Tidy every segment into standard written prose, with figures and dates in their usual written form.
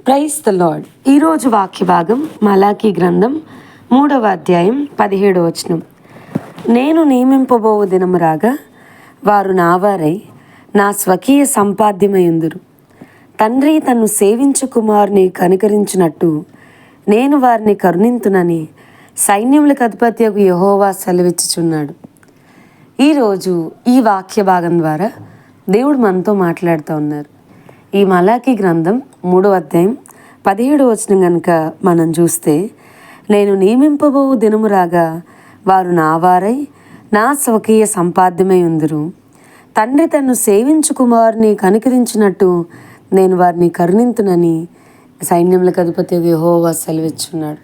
Praise the lord. ఈరోజు వాక్య భాగం మలాకీ గ్రంథం 3వ అధ్యాయం 17వ వచనం. నేను నియమింపబోవు దినము రాగా వారు నావారై నా స్వకీయ సంపాద్యమయుందురు. తండ్రి తన్ను సేవించు కుమారుని కనికరించినట్టు నేను వారిని కరుణింతునని సైన్యములకు అధిపత్యకు యెహోవా సెలవిచ్చుచున్నాడు. ఈరోజు ఈ వాక్య భాగం ద్వారా దేవుడు మనతో మాట్లాడుతూ ఉన్నారు. ఈ మలాకీ గ్రంథం 3వ అధ్యాయం 17వ వచనం కనుక మనం చూస్తే, నేను నియమింపబో దినము రాగా వారు నావారై నా స్వకీయ సంపాద్యమై ఉందురు. తండ్రి తన్ను సేవించు కుమారుని కనికరించినట్టు నేను వారిని కరుణింతునని సైన్యములకు అధిపతి యెహోవా సెలవిచ్చున్నాడు.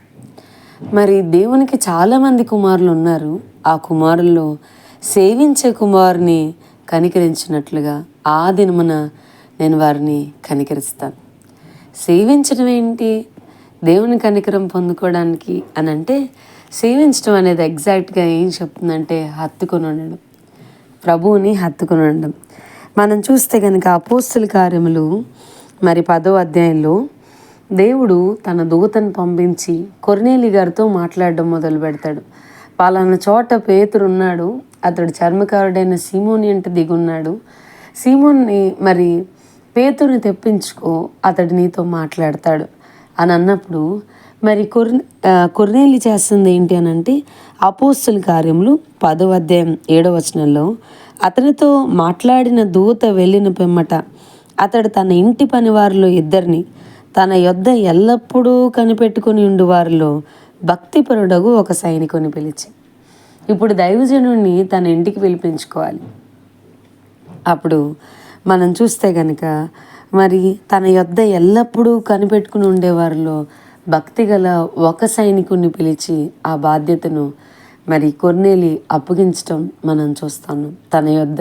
మరి దేవునికి చాలామంది కుమారులు ఉన్నారు. ఆ కుమారుల్లో సేవించే కుమారుని కనికరించినట్లుగా ఆ దినమున నేను వారిని కనికరిస్తాను. సేవించడం ఏంటి? దేవుని కనికరం పొందుకోవడానికి అని అంటే, సేవించడం అనేది ఎగ్జాక్ట్గా ఏం చెప్తుందంటే హత్తుకొని ఉండడం, ప్రభువుని హత్తుకొని ఉండడం. మనం చూస్తే కనుక అపోస్తల కార్యములు 10వ అధ్యాయంలో దేవుడు తన దూతను పంపించి కొర్నేలి గారితో మాట్లాడడం మొదలు పెడతాడు. పలానా చోట పేతురు ఉన్నాడు, అతడు చర్మకారుడైన సీమోని అంటే దిగున్నాడు. సీమోన్ని పేతురుని తెప్పించుకో, అతడు నీతో మాట్లాడతాడు అని అన్నప్పుడు కొర్నేలి చేస్తుంది ఏంటి అని అంటే, అపోస్తల కార్యములు 10వ అధ్యాయం 7వ వచనంలో అతనితో మాట్లాడిన దూత వెళ్ళిన పిమ్మట అతడు తన ఇంటి పనివారిలో ఇద్దరిని తన యొద్ద ఎల్లప్పుడూ కనిపెట్టుకుని ఉండు వారిలో భక్తిపరుడగు ఒక సైనికుని పిలిచి, ఇప్పుడు దైవజనుడిని తన ఇంటికి పిలిపించుకోవాలి. అప్పుడు మనం చూస్తే కనుక తన యొద్ద ఎల్లప్పుడూ కనిపెట్టుకుని ఉండేవారిలో భక్తి గల ఒక సైనికుడిని పిలిచి ఆ బాధ్యతను కొర్నేలి అప్పగించటం మనం చూస్తాను. తన యొద్ద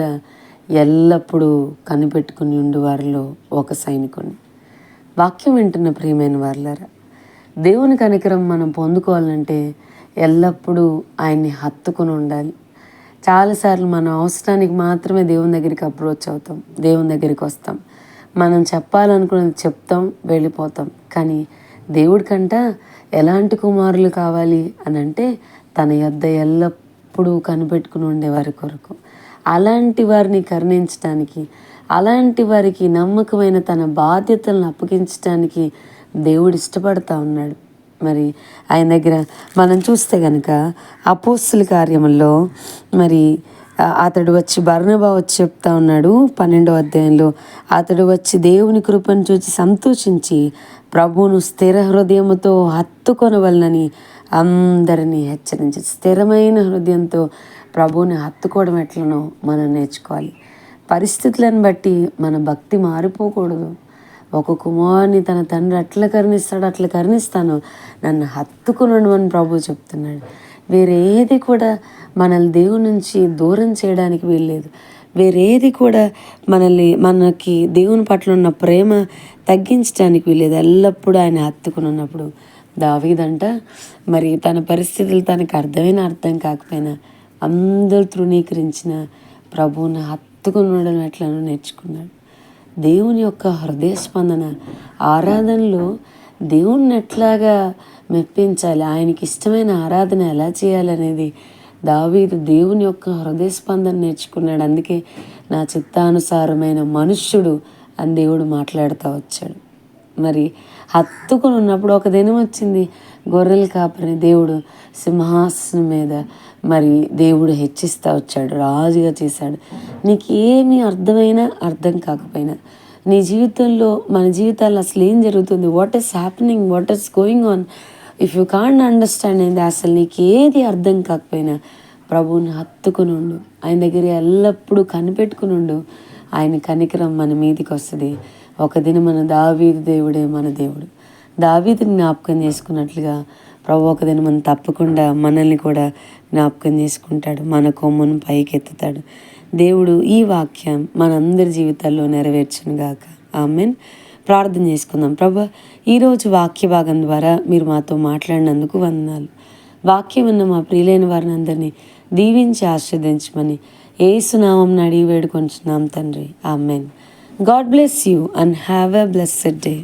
ఎల్లప్పుడూ కనిపెట్టుకుని ఉండేవారిలో ఒక సైనికుడిని. వాక్యం వింటున్న ప్రియమైన వారులారా, దేవుని కనికరం మనం పొందుకోవాలంటే ఎల్లప్పుడూ ఆయన్ని హత్తుకొని ఉండాలి. చాలాసార్లు మన అవసరానికి మాత్రమే దేవుని దగ్గరికి అప్రోచ్ అవుతాం, దేవుని దగ్గరికి వస్తాం, మనం చెప్పాలనుకున్నది చెప్తాం, వెళ్ళిపోతాం. కానీ దేవుడికంట ఎలాంటి కుమారులు కావాలి అని అంటే, తన యొద్ద ఎల్లప్పుడూ కనిపెట్టుకుని ఉండేవారి కొరకు, అలాంటి వారిని కరుణించడానికి, అలాంటి వారికి నమ్మకమైన తన బాధ్యతలను అప్పగించడానికి దేవుడు ఇష్టపడతా ఉన్నాడు. ఆయన దగ్గర మనం చూస్తే కనుక అపోస్తల కార్యముల్లో అతడు వచ్చి బర్నబా వచ్చి చెప్తా ఉన్నాడు 12వ అధ్యాయంలో, అతడు వచ్చి దేవుని కృపను చూసి సంతోషించి ప్రభువును స్థిర హృదయముతో హత్తుకొనవలనని అందరినీ హెచ్చరించి, స్థిరమైన హృదయంతో ప్రభువుని హత్తుకోవడం ఎట్లనో మనం నేర్చుకోవాలి. పరిస్థితులను బట్టి మన భక్తి మారిపోకూడదు. ఒక కుమారుని తన తండ్రి అట్లా కరుణిస్తాడు, అట్లా కరుణిస్తాను, నన్ను హత్తుకుని ఉండమని ప్రభు చెప్తున్నాడు. వేరేది కూడా మనల్ని దేవుని నుంచి దూరం చేయడానికి వీల్లేదు. వేరేది కూడా మనకి దేవుని పట్ల ఉన్న ప్రేమ తగ్గించడానికి వీల్లేదు. ఎల్లప్పుడూ ఆయన హత్తుకుని ఉన్నప్పుడు దావీదంట తన పరిస్థితులు తనకు అర్థం కాకపోయినా అందరూ తృణీకరించిన ప్రభువుని హత్తుకుని ఉండడం ఎట్లనో నేర్చుకున్నాడు. దేవుని యొక్క హృదయ స్పందన, ఆరాధనలో దేవుణ్ణి ఎట్లాగా మెప్పించాలి, ఆయనకి ఇష్టమైన ఆరాధన ఎలా చేయాలనేది దావీదు దేవుని యొక్క హృదయ స్పందన నేర్చుకున్నాడు. అందుకే నా చిత్తానుసారమైన మనుష్యుడు అని దేవుడు మాట్లాడుతూ వచ్చాడు. హత్తుకుని ఉన్నప్పుడు ఒక దినం వచ్చింది, గొర్రెల కాపరిని దేవుడు సింహాసనం మీద దేవుడు హెచ్చిస్తూ వచ్చాడు, రాజుగా చేశాడు. నీకు ఏమీ అర్థం కాకపోయినా, నీ జీవితంలో మన జీవితాల్లో అసలు ఏం జరుగుతుంది, what is happening, what is going on, if you can't understand అయింది, అసలు నీకు ఏది అర్థం కాకపోయినా ప్రభువుని హత్తుకుని ఉండు, ఆయన దగ్గర ఎల్లప్పుడూ కనిపెట్టుకుని ఉండు. ఆయన కనికరం మన మీదికి వస్తుంది. ఒక దినం మన దావీదు దేవుడే మన దేవుడు. దావీదుని జ్ఞాపకం చేసుకున్నట్లుగా ప్రభు ఒక దినం మనం తప్పకుండా మనల్ని కూడా జ్ఞాపకం చేసుకుంటాడు, మన కొమ్మును పైకెత్తుతాడు. దేవుడు ఈ వాక్యం మనందరి జీవితాల్లో నెరవేర్చునుగాక. ఆమెన్. ప్రార్థన చేసుకుందాం. ప్రభు, ఈరోజు వాక్య భాగం ద్వారా మీరు మాతో మాట్లాడినందుకు వందనాలు. వాక్యం ఉన్న మా ప్రియులైన వారిని అందరినీ దీవించి ఆశీర్వదించమని యేసు నామమున అడిగి వేడుకొంచున్నాం తండ్రి. Amen. God bless you and have a blessed day.